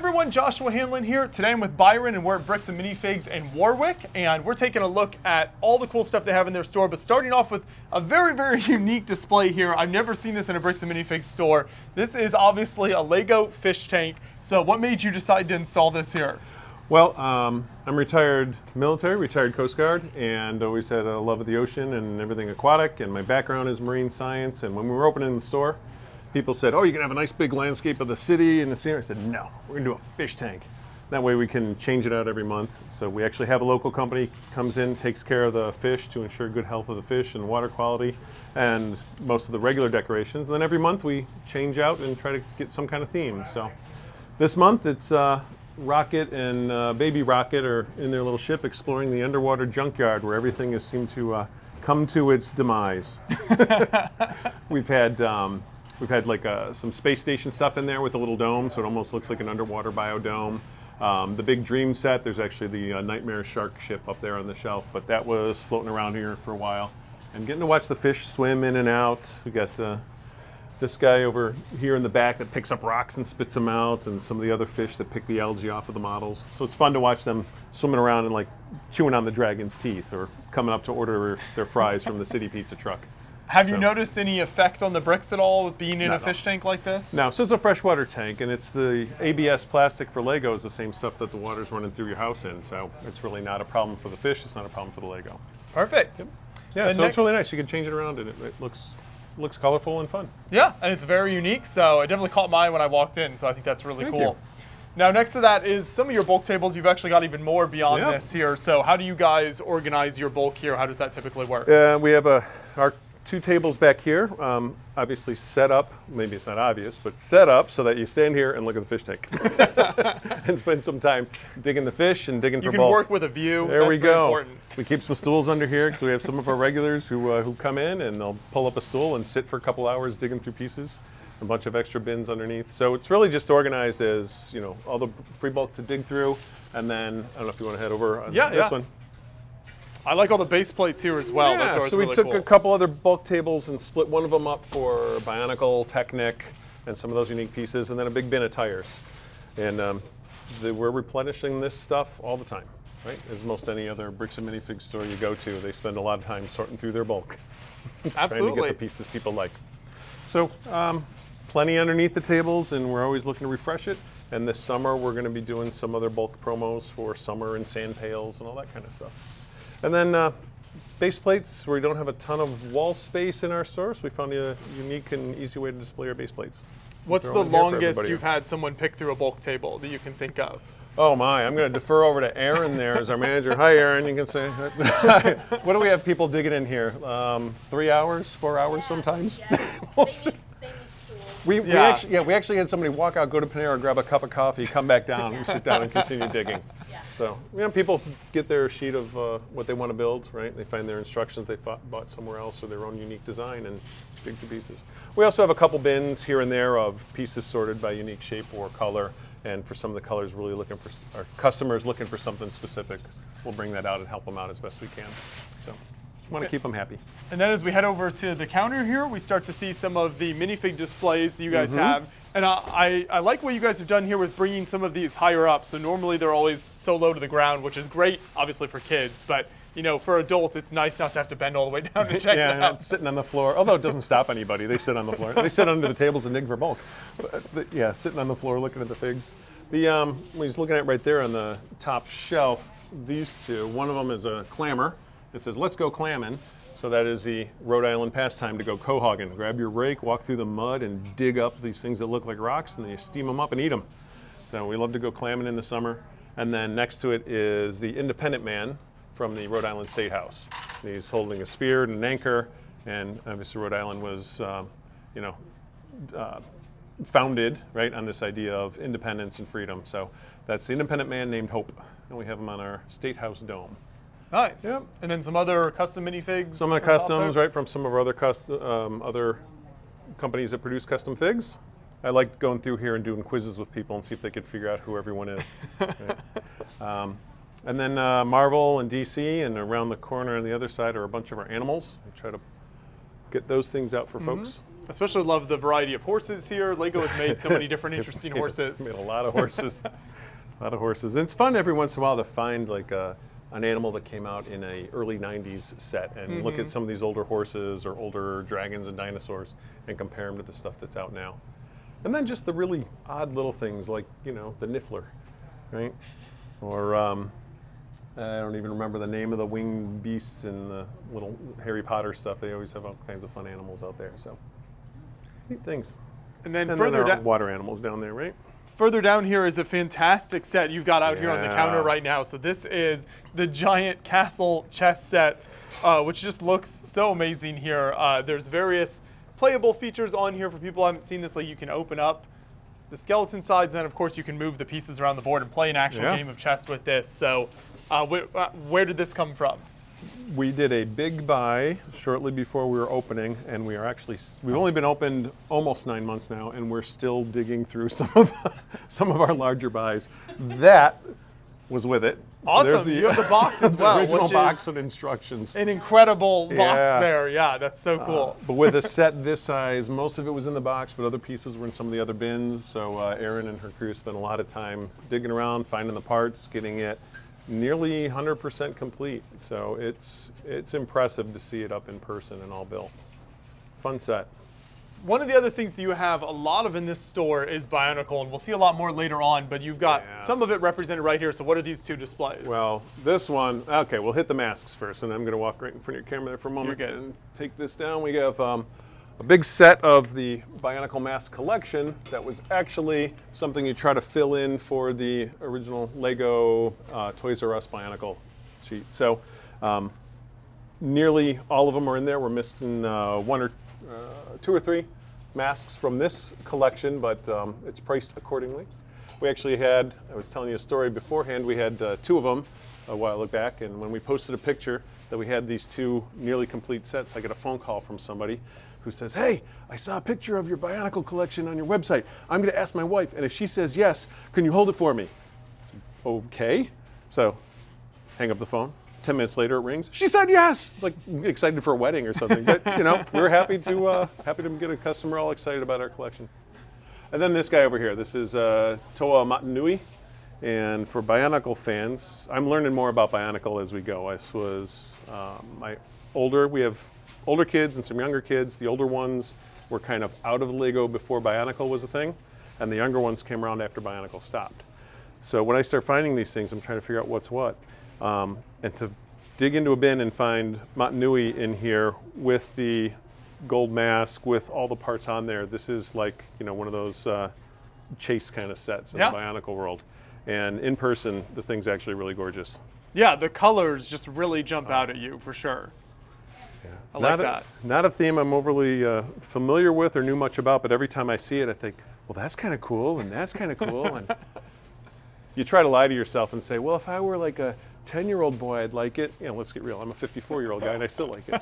everyone, Joshua Hanlon here. Today I'm with Byron and we're at Bricks and Minifigs in Warwick, and we're taking a look at all the cool stuff they have in their store, but starting off with a very, very unique display here. I've never seen this in a Bricks and Minifigs store. This is obviously a Lego fish tank. So what made you decide to install this here? Well, I'm retired military, retired Coast Guard, and always had a love of the ocean and everything aquatic, and my background is marine science. And when we were opening the store, people said, oh, you can have a nice big landscape of the city and the scenery. I said, no, we're gonna do a fish tank. That way we can change it out every month. So we actually have a local company comes in, takes care of the fish to ensure good health of the fish and water quality and most of the regular decorations. And then every month we change out and try to get some kind of theme. So this month it's Rocket and Baby Rocket are in their little ship exploring the underwater junkyard where everything has seemed to come to its demise. We've had like some space station stuff in there with a little dome, so it almost looks like an underwater biodome. The big dream set, there's actually the Nightmare Shark ship up there on the shelf, but that was floating around here for a while. And getting to watch the fish swim in and out. We got this guy over here in the back that picks up rocks and spits them out, and some of the other fish that pick the algae off of the models. So it's fun to watch them swimming around and like chewing on the dragon's teeth or coming up to order their fries from the city pizza truck. Have you noticed any effect on the bricks at all with being in a fish tank like this? No, so it's a freshwater tank, and it's the ABS plastic for Lego is the same stuff that the water's running through your house in, so it's really not a problem for the fish, it's not a problem for the Lego. Perfect. Yep. Yeah, so it's really nice. You can change it around, and it looks colorful and fun. Yeah, and it's very unique, so it definitely caught my eye when I walked in, so I think that's really Thank cool. you. Now, next to that is some of your bulk tables. You've actually got even more beyond this here. So how do you guys organize your bulk here? How does that typically work? We have our two tables back here, obviously set up, maybe it's not obvious, but set up so that you stand here and look at the fish tank and spend some time digging the fish and digging for bulk. You can work with a view. There we go. Important. We keep some stools under here because we have some of our regulars who come in and they'll pull up a stool and sit for a couple hours digging through pieces. A bunch of extra bins underneath. So it's really just organized as, you know, all the free bulk to dig through, and then, I don't know if you want to head over on this one. I like all the base plates here as well. Yeah, That's so we really took cool. a couple other bulk tables and split one of them up for Bionicle, Technic, and some of those unique pieces, and then a big bin of tires. And we're replenishing this stuff all the time, right? As most any other Bricks and Minifigs store you go to, they spend a lot of time sorting through their bulk. Absolutely. Trying to get the pieces people like. So plenty underneath the tables, and we're always looking to refresh it. And this summer, we're going to be doing some other bulk promos for summer and sand pails and all that kind of stuff. And then base plates, where we don't have a ton of wall space in our store, so we found a unique and easy way to display our base plates. What's the longest you've had someone pick through a bulk table that you can think of? Oh my, I'm going to defer over to Aaron there as our manager. Hi Aaron, you can say. What do we have people digging in here? 3 hours, 4 hours sometimes? Yeah. We actually had somebody walk out, go to Panera, grab a cup of coffee, come back down, and sit down and continue digging. Yeah. So, people get their sheet of what they want to build, right? They find their instructions they bought somewhere else or their own unique design and dig to pieces. We also have a couple bins here and there of pieces sorted by unique shape or color, and for some of the colors really looking for, our customers looking for something specific, we'll bring that out and help them out as best we can. So. Want to keep them happy. And then as we head over to the counter here, we start to see some of the minifig displays that you guys have. And I like what you guys have done here with bringing some of these higher up. So normally they're always so low to the ground, which is great, obviously for kids. But you know, for adults, it's nice not to have to bend all the way down to check it out. Yeah, sitting on the floor. Although it doesn't stop anybody, they sit on the floor. They sit under the tables and dig for bulk. But, yeah, sitting on the floor looking at the figs. When he's looking at right there on the top shelf, these two. One of them is a clammer. It says, let's go clamming. So that is the Rhode Island pastime to go cohogging. Grab your rake, walk through the mud, and dig up these things that look like rocks, and then you steam them up and eat them. So we love to go clamming in the summer. And then next to it is the Independent Man from the Rhode Island State House. And he's holding a spear and an anchor, and obviously Rhode Island was, founded right on this idea of independence and freedom. So that's the Independent Man named Hope, and we have him on our State House dome. Nice. Yep. And then some other custom minifigs. Some of the customs, right, from some of our other companies that produce custom figs. I like going through here and doing quizzes with people and see if they could figure out who everyone is. Right. And then Marvel and DC, and around the corner on the other side are a bunch of our animals. We try to get those things out for folks. Especially love the variety of horses here. Lego has made so many different interesting horses. Made a lot of horses. A lot of horses. And it's fun every once in a while to find like an animal that came out in a early 90s set and look at some of these older horses or older dragons and dinosaurs and compare them to the stuff that's out now. And then just the really odd little things like, you know, the Niffler, right? Or I don't even remember the name of the winged beasts and the little Harry Potter stuff. They always have all kinds of fun animals out there. So neat things. And then And further there are down, water animals down there, right? further down here is a fantastic set you've got out here on the counter right now. So this is the giant castle chess set, which just looks so amazing here. There's various playable features on here for people who haven't seen this. Like you can open up the skeleton sides, and then of course you can move the pieces around the board and play an actual game of chess with this. So where did this come from? We did a big buy shortly before we were opening, and we've only been opened almost 9 months now, and we're still digging through some of our larger buys. That was with it. Awesome, So you have the box as well, the original which box is and instructions. an incredible box there. Yeah, that's so cool. But with a set this size, most of it was in the box, but other pieces were in some of the other bins. So Erin and her crew spent a lot of time digging around, finding the parts, getting it nearly 100% complete. So it's impressive to see it up in person and all built. Fun set. One of the other things that you have a lot of in this store is Bionicle, and we'll see a lot more later on, but you've got some of it represented right here. So what are these two displays? Well, this one, okay, we'll hit the masks first, and I'm going to walk right in front of your camera there for a moment You're good. and take this down. We have a big set of the Bionicle mask collection that was actually something you try to fill in for the original Lego Toys R Us Bionicle sheet. So nearly all of them are in there. We're missing two or three masks from this collection, but it's priced accordingly. We actually had, I was telling you a story beforehand, we had two of them a while back, and when we posted a picture that we had these two nearly complete sets, I got a phone call from somebody who says, "Hey, I saw a picture of your Bionicle collection on your website. I'm going to ask my wife, and if she says yes, can you hold it for me?" I said, "Okay." So hang up the phone. 10 minutes later, it rings. She said yes. It's like excited for a wedding or something. But you know, we were happy to get a customer all excited about our collection. And then this guy over here. This is Toa Matanui. And for Bionicle fans, I'm learning more about Bionicle as we go. This was we have older kids and some younger kids. The older ones were kind of out of Lego before Bionicle was a thing, and the younger ones came around after Bionicle stopped. So when I start finding these things, I'm trying to figure out what's what. And to dig into a bin and find Matanui in here with the gold mask, with all the parts on there, this is like, you know, one of those chase kind of sets in the Bionicle world. And in person, the thing's actually really gorgeous. Yeah, the colors just really jump out at you for sure. Yeah. I like that. Not a theme I'm overly familiar with or knew much about, but every time I see it, I think, well, that's kind of cool, and that's kind of cool. And you try to lie to yourself and say, well, if I were like a 10-year-old boy, I'd like it. You know, let's get real. I'm a 54-year-old guy, and I still like it.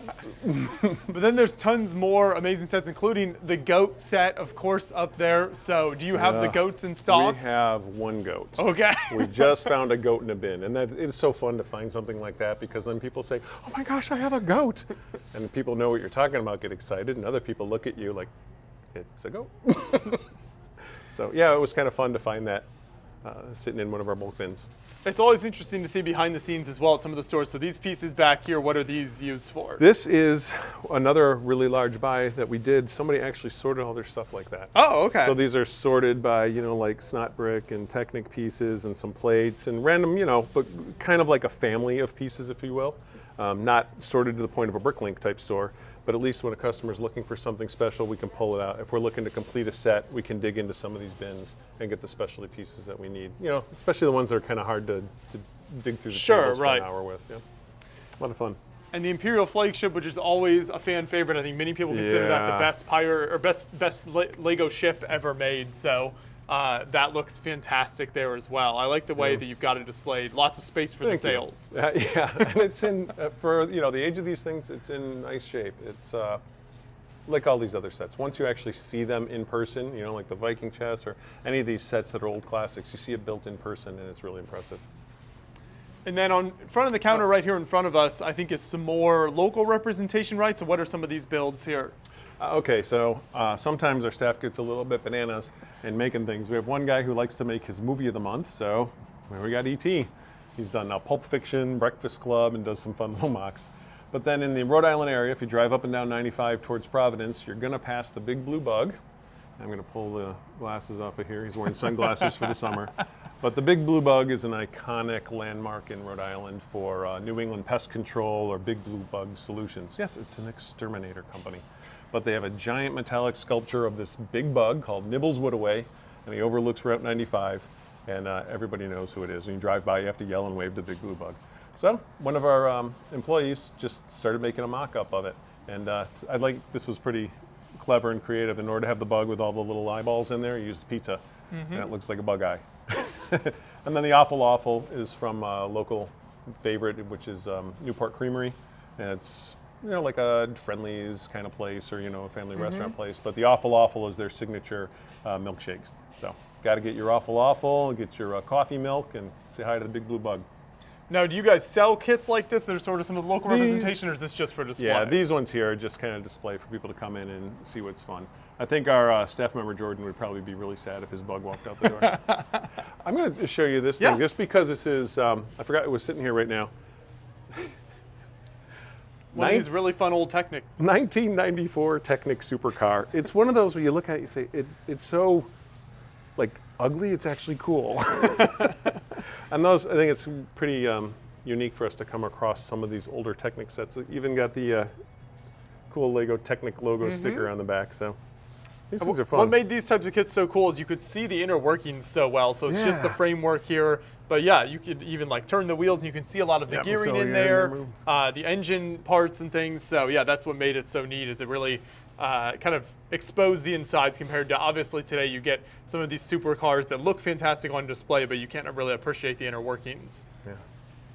But then there's tons more amazing sets, including the goat set, of course, up there. So do you have the goats in stock? We have one goat. Okay. We just found a goat in a bin, and it's so fun to find something like that because then people say, "Oh my gosh, I have a goat," and people know what you're talking about, get excited, and other people look at you like, "It's a goat." So yeah, it was kind of fun to find that sitting in one of our bulk bins. It's always interesting to see behind the scenes as well at some of the stores. So these pieces back here, what are these used for? This is another really large buy that we did. Somebody actually sorted all their stuff like that. Oh, okay. So these are sorted by, you know, like snot brick and Technic pieces and some plates and random, you know, but kind of like a family of pieces, if you will. Not sorted to the point of a Bricklink type store, but at least when a customer's looking for something special, we can pull it out. If we're looking to complete a set, we can dig into some of these bins and get the specialty pieces that we need. You know, especially the ones that are kind of hard to dig through the tables for an hour with. Yeah. A lot of fun. And the Imperial flagship, which is always a fan favorite. I think many people consider that the best pirate or best Lego ship ever made. So that looks fantastic there as well. I like the way that you've got it displayed. Lots of space for the sails. Yeah, and it's in for the age of these things. It's in nice shape. It's like all these other sets. Once you actually see them in person, you know, like the Viking chess or any of these sets that are old classics, you see it built in person, and it's really impressive. And then on front of the counter right here in front of us, I think is some more local representation, right? So what are some of these builds here? Okay, so sometimes our staff gets a little bit bananas in making things. We have one guy who likes to make his movie of the month, so we got E.T. He's done Pulp Fiction, Breakfast Club, and does some fun little mocks. But then in the Rhode Island area, if you drive up and down 95 towards Providence, you're going to pass the Big Blue Bug. I'm going to pull the glasses off of here. He's wearing sunglasses for the summer. But the Big Blue Bug is an iconic landmark in Rhode Island for New England Pest Control or Big Blue Bug Solutions. Yes, it's an exterminator company. But they have a giant metallic sculpture of this big bug called Nibbles Woodaway, and he overlooks Route 95, and everybody knows who it is. When you drive by, you have to yell and wave to Big Blue Bug. So one of our employees just started making a mock-up of it, and this was pretty clever and creative. In order to have the bug with all the little eyeballs in there, you used pizza, and it looks like a bug eye. And then the Awful is from a local favorite, which is Newport Creamery, and it's like a Friendly's kind of place or, a family restaurant place. But the Awful is their signature milkshakes. So got to get your Awful, get your coffee milk, and say hi to the Big Blue Bug. Now, do you guys sell kits like this that are sort of some of the local representation, or is this just for display? Yeah, these ones here are just kind of display for people to come in and see what's fun. I think our staff member, Jordan, would probably be really sad if his bug walked out the door. I'm going to show you this thing, just because this is, I forgot it was sitting here right now. One of these really fun old Technic. 1994 Technic supercar. It's one of those where you look at it, you say, it's so, ugly, it's actually cool. And those, I think it's pretty unique for us to come across some of these older Technic sets. It even got the cool Lego Technic logo sticker on the back, so these things are fun. What made these types of kits so cool is you could see the inner workings so well. So it's just the framework here, but yeah, you could even turn the wheels and you can see a lot of the gearing in there, the engine parts and things. So yeah, that's what made it so neat, is it really kind of exposed the insides compared to, obviously today you get some of these supercars that look fantastic on display, but you can't really appreciate the inner workings. Yeah.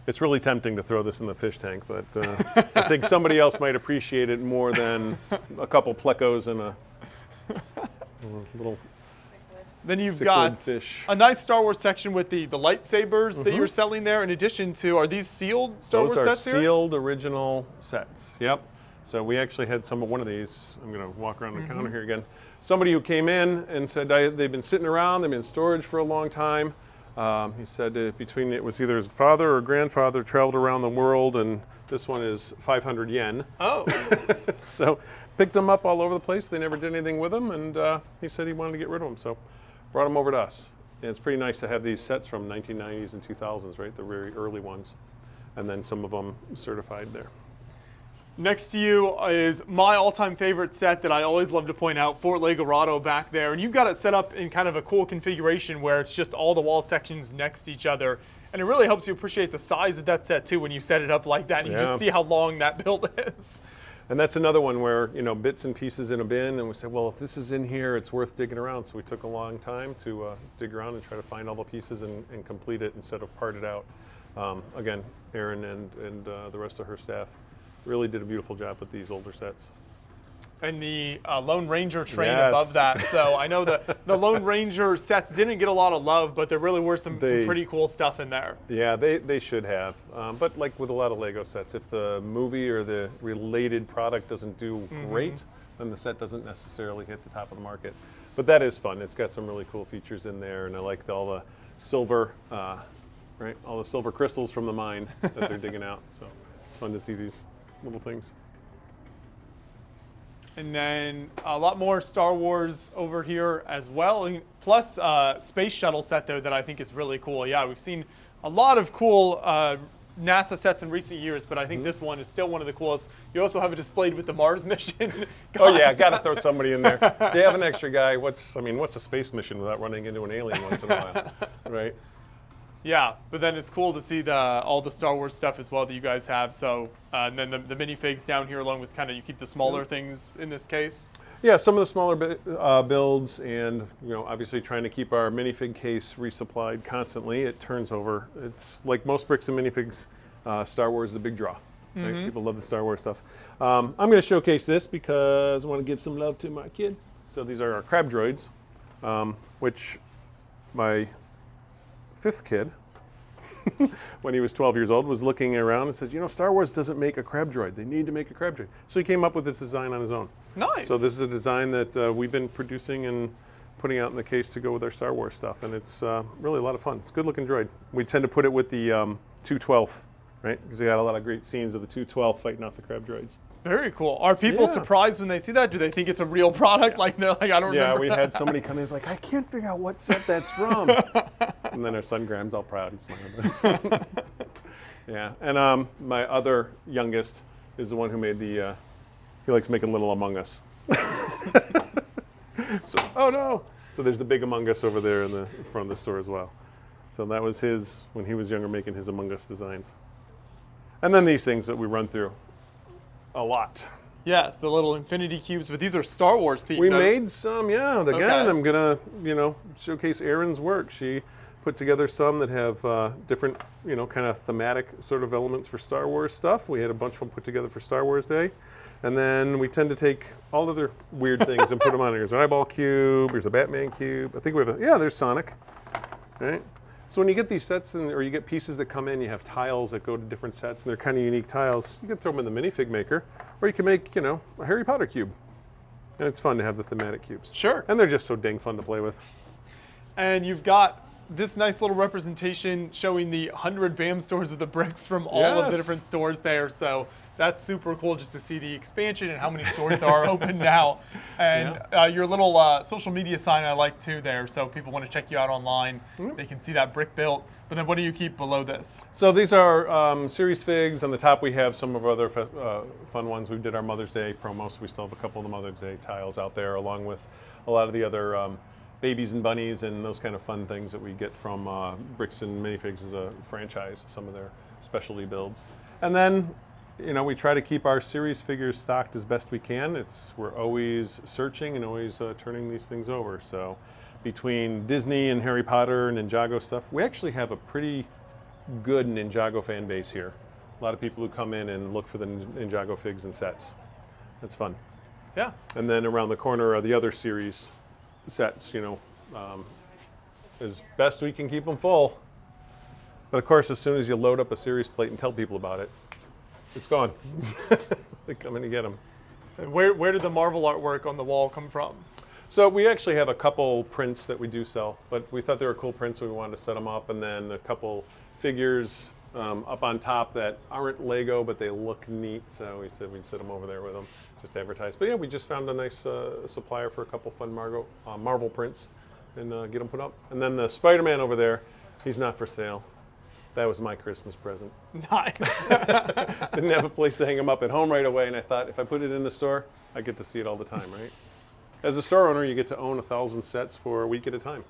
It's really tempting to throw this in the fish tank, but I think somebody else might appreciate it more than a couple plecos and a little. Then you've got a nice Star Wars section with the lightsabers that you're selling there. In addition to, are these sealed Star Wars sets here? Those are sealed original sets. Yep. So we actually had one of these. I'm going to walk around the counter here again. Somebody who came in and said they've been sitting around, they've been in storage for a long time. He said between it was either his father or grandfather traveled around the world, and this one is 500 yen. Oh. So picked them up all over the place. They never did anything with them, and he said he wanted to get rid of them, so brought them over to us. And it's pretty nice to have these sets from 1990s and 2000s, right? The very early ones, and then some of them certified there. Next to you is my all-time favorite set that I always love to point out, Fort Legorado back there. And you've got it set up in kind of a cool configuration where it's just all the wall sections next to each other. And it really helps you appreciate the size of that set, too, when you set it up like that. And you just see how long that build is. And that's another one where, bits and pieces in a bin. And we said, well, if this is in here, it's worth digging around. So we took a long time to dig around and try to find all the pieces and complete it instead of part it out. Again, Erin and the rest of her staff really did a beautiful job with these older sets. And the Lone Ranger train above that. So I know the Lone Ranger sets didn't get a lot of love, but there really were some pretty cool stuff in there. Yeah, they should have. But like with a lot of Lego sets, if the movie or the related product doesn't do great, then the set doesn't necessarily hit the top of the market. But that is fun. It's got some really cool features in there, and I like all the silver, all the silver crystals from the mine that they're digging out. So it's fun to see these little things. And then a lot more Star Wars over here as well, and plus space shuttle set there that I think is really cool. Yeah, we've seen a lot of cool NASA sets in recent years, but I think this one is still one of the coolest. You also have it displayed with the Mars mission. Oh yeah, got to throw somebody in there. They have an extra guy. What's a space mission without running into an alien once in a while, right? Yeah, but then it's cool to see all the Star Wars stuff as well that you guys have. So, and then the minifigs down here, along with you keep the smaller things in this case. Yeah, some of the smaller builds, and obviously trying to keep our minifig case resupplied constantly. It turns over. It's like most bricks and minifigs. Star Wars is a big draw. Right? People love the Star Wars stuff. I'm going to showcase this because I want to give some love to my kid. So these are our crab droids, which my 5th kid when he was 12 years old, was looking around and says, you know, Star Wars doesn't make a crab droid. They need to make a crab droid. So he came up with this design on his own. Nice. So this is a design that we've been producing and putting out in the case to go with our Star Wars stuff, and it's really a lot of fun. It's a good-looking droid. We tend to put it with the 212th, right? Because they got a lot of great scenes of the 212 fighting off the crab droids. Very cool. Are people surprised when they see that? Do they think it's a real product? Like they're like, I don't remember. Yeah, we had somebody come in, he's like, I can't figure out what set that's from. And then our son Graham's all proud, he's smiling. Yeah, and my other youngest is the one who made the, he likes making little Among Us. So, oh no! So there's the big Among Us over there in the front of the store as well. So that was his, when he was younger, making his Among Us designs. And then these things that we run through a lot. Yes, the little infinity cubes, but these are Star Wars themed. We made some, yeah. Again, I'm gonna, showcase Erin's work. She put together some that have different, kind of thematic sort of elements for Star Wars stuff. We had a bunch of them put together for Star Wars Day. And then we tend to take all other weird things and put them on. There's an eyeball cube, there's a Batman cube. I think we have there's Sonic, right? So when you get these sets, or you get pieces that come in, you have tiles that go to different sets, and they're kind of unique tiles. You can throw them in the minifig maker, or you can make, a Harry Potter cube. And it's fun to have the thematic cubes. Sure. And they're just so dang fun to play with. And you've got this nice little representation showing the 100 BAM stores with the bricks from all of the different stores there. So that's super cool just to see the expansion and how many stores there are open now. And your little social media sign I like too there. So if people want to check you out online, they can see that brick built. But then what do you keep below this? So these are series figs. On the top we have some of our other fun ones. We did our Mother's Day promos. So we still have a couple of the Mother's Day tiles out there, along with a lot of the other babies and bunnies and those kind of fun things that we get from Bricks and Minifigs as a franchise, some of their specialty builds. And then, we try to keep our series figures stocked as best we can. We're always searching and always turning these things over. So between Disney and Harry Potter and Ninjago stuff, we actually have a pretty good Ninjago fan base here. A lot of people who come in and look for the Ninjago figs and sets. That's fun. Yeah. And then around the corner are the other series sets, as best we can keep them full. But of course, as soon as you load up a series plate and tell people about it, it's gone. They come in to get them. And where did the Marvel artwork on the wall come from? So we actually have a couple prints that we do sell, but we thought they were cool prints, so we wanted to set them up, and then a couple figures up on top that aren't Lego, but they look neat, so we said we'd set them over there with them, just to advertise. But yeah, we just found a nice supplier for a couple fun Marvel prints, and get them put up. And then the Spider-Man over there, he's not for sale. That was my Christmas present. Nice. Didn't have a place to hang them up at home right away, and I thought if I put it in the store, I get to see it all the time, right? As a store owner, you get to own 1,000 sets for a week at a time.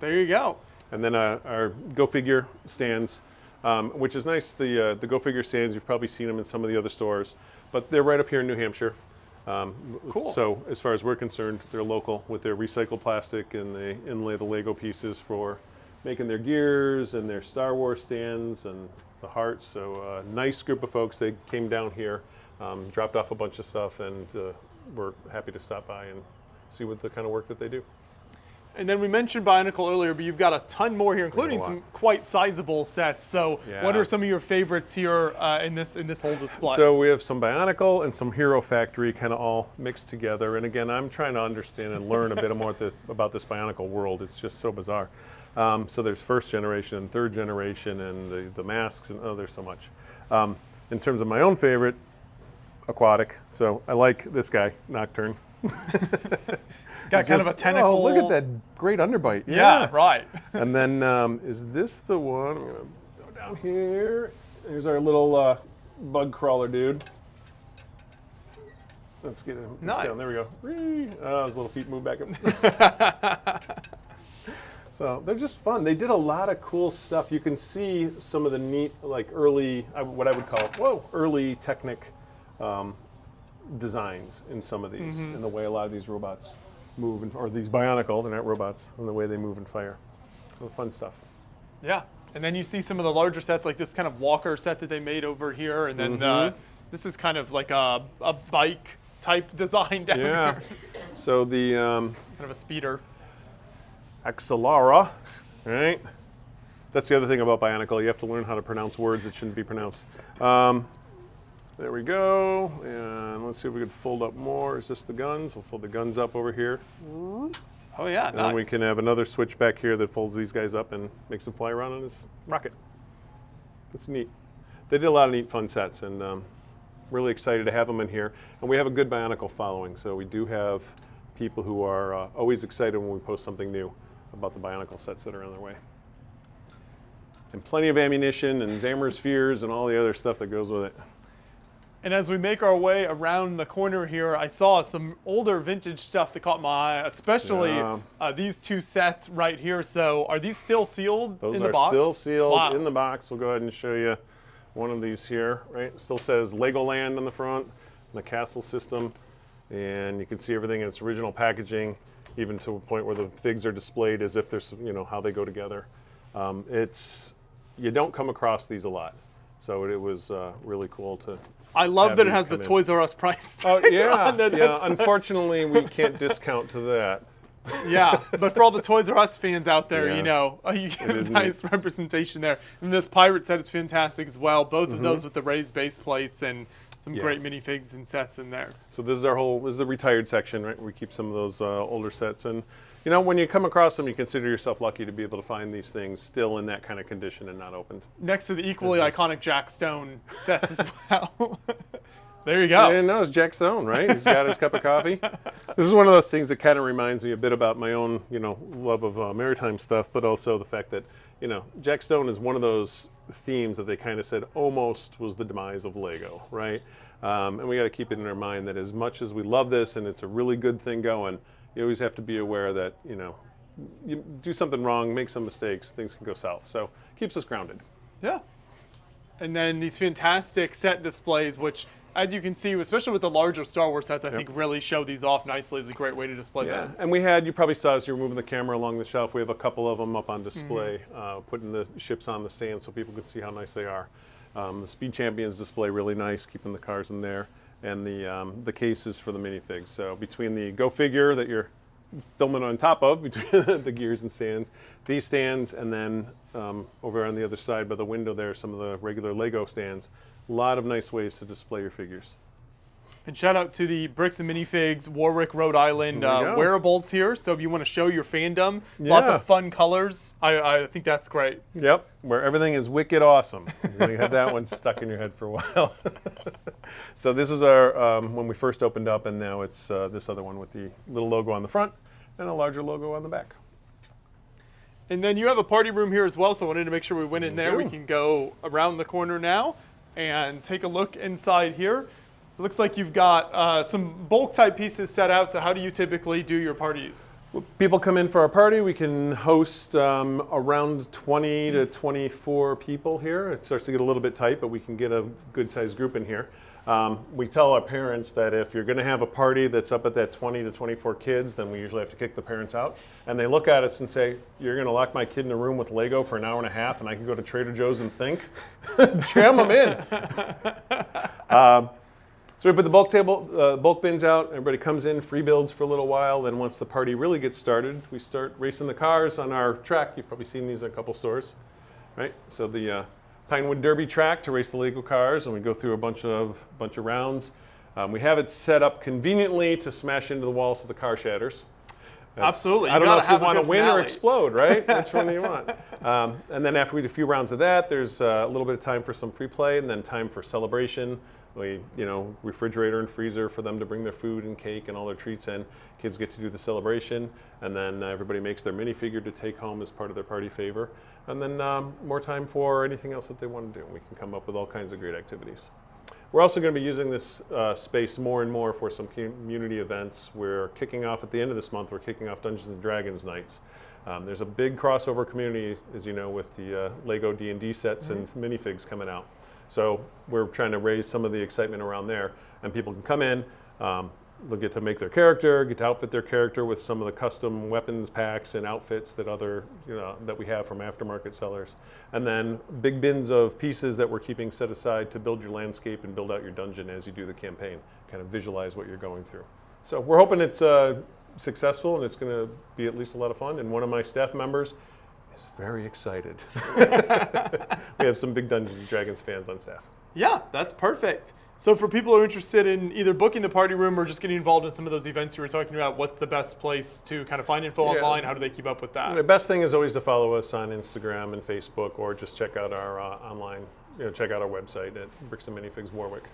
There you go. And then our Go Figure stands, which is nice. The Go Figure stands, you've probably seen them in some of the other stores, but they're right up here in New Hampshire. Cool. So as far as we're concerned, they're local with their recycled plastic, and they inlay the Lego pieces for making their gears and their Star Wars stands and the hearts. So nice group of folks. They came down here, dropped off a bunch of stuff, and we're happy to stop by and see what the kind of work that they do. And then we mentioned Bionicle earlier, but you've got a ton more here, including some quite sizable sets. So what are some of your favorites here in this whole display? So we have some Bionicle and some Hero Factory kind of all mixed together. And again, I'm trying to understand and learn a bit more about this Bionicle world. It's just so bizarre. So there's first generation and third generation, and the masks, and there's so much. In terms of my own favorite, aquatic. So I like this guy, Nocturne. Got kind of a tentacle. Oh, look at that great underbite. Yeah, right. And then is this the one? I'm going to go down here. Here's our little bug crawler dude. Let's get him down. There we go. His little feet move back up. So they're just fun. They did a lot of cool stuff. You can see some of the neat, like early, what I would call, early Technic designs in some of these, in the way a lot of these robots move, or these Bionicle, they're not robots, in the way they move and fire. The fun stuff. Yeah, and then you see some of the larger sets, like this kind of walker set that they made over here, and then this is kind of like a bike type design down here. So the kind of a speeder. Axelara, right? That's the other thing about Bionicle. You have to learn how to pronounce words that shouldn't be pronounced. There we go. And let's see if we can fold up more. Is this the guns? We'll fold the guns up over here. Oh yeah, And nice. we can have another switch back here that folds these guys up and makes them fly around on his rocket. That's neat. They did a lot of neat fun sets, and really excited to have them in here. And we have a good Bionicle following, so we do have people who are always excited when we post something new about the Bionicle sets that are on their way. And plenty of ammunition and Zammer spheres and all the other stuff that goes with it. And as we make our way around the corner here, I saw some older vintage stuff that caught my eye, especially these two sets right here. So are these still sealed in the box? Those are still sealed Wow. in the box. We'll go ahead and show you one of these here, right? It still says Legoland on the front, the castle system, and you can see everything in its original packaging, even to a point where the figs are displayed as if there's, you know, how they go together. You don't come across these a lot, so it was really cool to. I love that it these has the come in. Toys R Us price. Oh tag yeah, on there. yeah. Unfortunately, we can't discount to that. Yeah, but for all the Toys R Us fans out there, Yeah. you know, you get a is nice representation there. And this pirate set is fantastic as well. Both Mm-hmm. of those with the raised base plates and some Yeah. great minifigs and sets in there. So this is this is the retired section, right? We keep some of those older sets, and you know, when you come across them, you consider yourself lucky to be able to find these things still in that kind of condition and not opened. Next to the equally iconic Jack Stone sets as well. There you go. And no, it's Jack Stone, right? He's got his cup of coffee. This is one of those things that kind of reminds me a bit about my own, you know, love of maritime stuff, but also the fact that, you know, Jack Stone is one of those themes that they kind of said almost was the demise of Lego, right? And we got to keep it in our mind that as much as we love this and it's a really good thing going, you always have to be aware that, you know, you do something wrong, make some mistakes, things can go south. So keeps us grounded. Yeah. And then these fantastic set displays, which, as you can see, especially with the larger Star Wars sets, I think really show these off nicely as a great way to display those. And we had, you probably saw as you were moving the camera along the shelf, we have a couple of them up on display, putting the ships on the stand so people can see how nice they are. The Speed Champions display, really nice, keeping the cars in there, and the cases for the minifigs. So between the Go Figure that you're filming on top of, between the gears and stands, these stands, and then over on the other side by the window there, some of the regular Lego stands. A lot of nice ways to display your figures. And shout out to the Bricks and Minifigs Warwick, Rhode Island wearables here. So if you want to show your fandom, lots of fun colors. I think that's great. Yep, where everything is wicked awesome. You're going to have that one stuck in your head for a while. So this is our, when we first opened up, and now it's this other one with the little logo on the front and a larger logo on the back. And then you have a party room here as well, so I wanted to make sure we went in there. do. We can go around the corner now and take a look inside here. It looks like you've got some bulk type pieces set out, so how do you typically do your parties? People come in for our party. We can host around 20 to 24 people here. It starts to get a little bit tight, but we can get a good sized group in here. We tell our parents that if you're going to have a party that's up at that 20 to 24 kids, then we usually have to kick the parents out. And they look at us and say, "You're going to lock my kid in a room with Lego for an hour and a half and I can go to Trader Joe's and think?" Jam them in. So we put the bulk bins out. Everybody comes in, free builds for a little while. Then once the party really gets started, we start racing the cars on our track. You've probably seen these in a couple stores, right? So the Pinewood Derby track to race the Lego cars, and we go through a bunch of rounds. We have it set up conveniently to smash into the wall so the car shatters. Absolutely. I don't know if you have a want to good win or finale. explode, right? Which one do you want? And then after we do a few rounds of that, there's a little bit of time for some free play, and then time for celebration. We, refrigerator and freezer for them to bring their food and cake and all their treats in. Kids get to do the celebration, and then everybody makes their minifigure to take home as part of their party favor. And then more time for anything else that they want to do. We can come up with all kinds of great activities. We're also going to be using this space more and more for some community events. We're kicking off at the end of this month, we're kicking off Dungeons & Dragons nights. There's a big crossover community, as you know, with the Lego D&D sets and minifigs coming out. So we're trying to raise some of the excitement around there, and people can come in, they'll get to make their character, get to outfit their character with some of the custom weapons packs and outfits that that we have from aftermarket sellers. And then big bins of pieces that we're keeping set aside to build your landscape and build out your dungeon as you do the campaign, kind of visualize what you're going through. So we're hoping it's successful and it's going to be at least a lot of fun. And one of my staff members is very excited. We have some big Dungeons & Dragons fans on staff. Yeah, that's perfect. So for people who are interested in either booking the party room or just getting involved in some of those events you were talking about, what's the best place to kind of find info online? How do they keep up with that? The best thing is always to follow us on Instagram and Facebook, or just check out our online, check out our website at Bricks and Minifigs Warwick.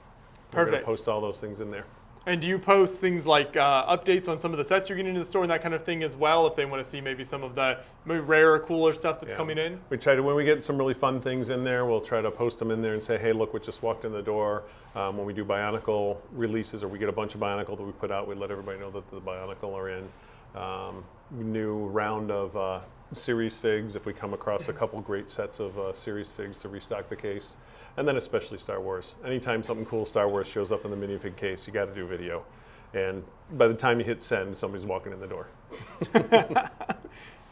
We're going to post all those things in there. And do you post things like updates on some of the sets you're getting into the store and that kind of thing as well, if they want to see maybe some of the maybe rare, cooler stuff that's coming in? We try to, when we get some really fun things in there, we'll try to post them in there and say, hey, look what just walked in the door. When we do Bionicle releases, or we get a bunch of Bionicle that we put out, we let everybody know that the Bionicle are in. New round of series figs, if we come across a couple great sets of series figs to restock the case. And then especially Star Wars. Anytime something cool Star Wars shows up in the minifig case, you got to do video. And by the time you hit send, somebody's walking in the door.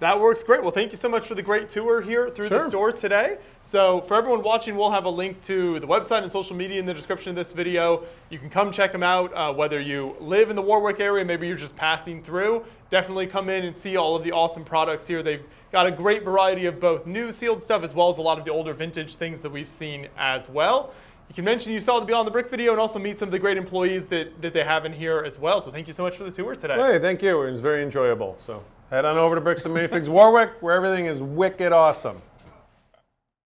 That works great. Well, thank you so much for the great tour here through the store today. So for everyone watching, we'll have a link to the website and social media in the description of this video. You can come check them out, whether you live in the Warwick area, maybe you're just passing through. Definitely come in and see all of the awesome products here. They've got a great variety of both new sealed stuff as well as a lot of the older vintage things that we've seen as well. You can mention you saw the Beyond the Brick video and also meet some of the great employees that they have in here as well. So thank you so much for the tour today. Hey, thank you. It was very enjoyable. So head on over to Bricks and Minifigs Warwick, where everything is wicked awesome.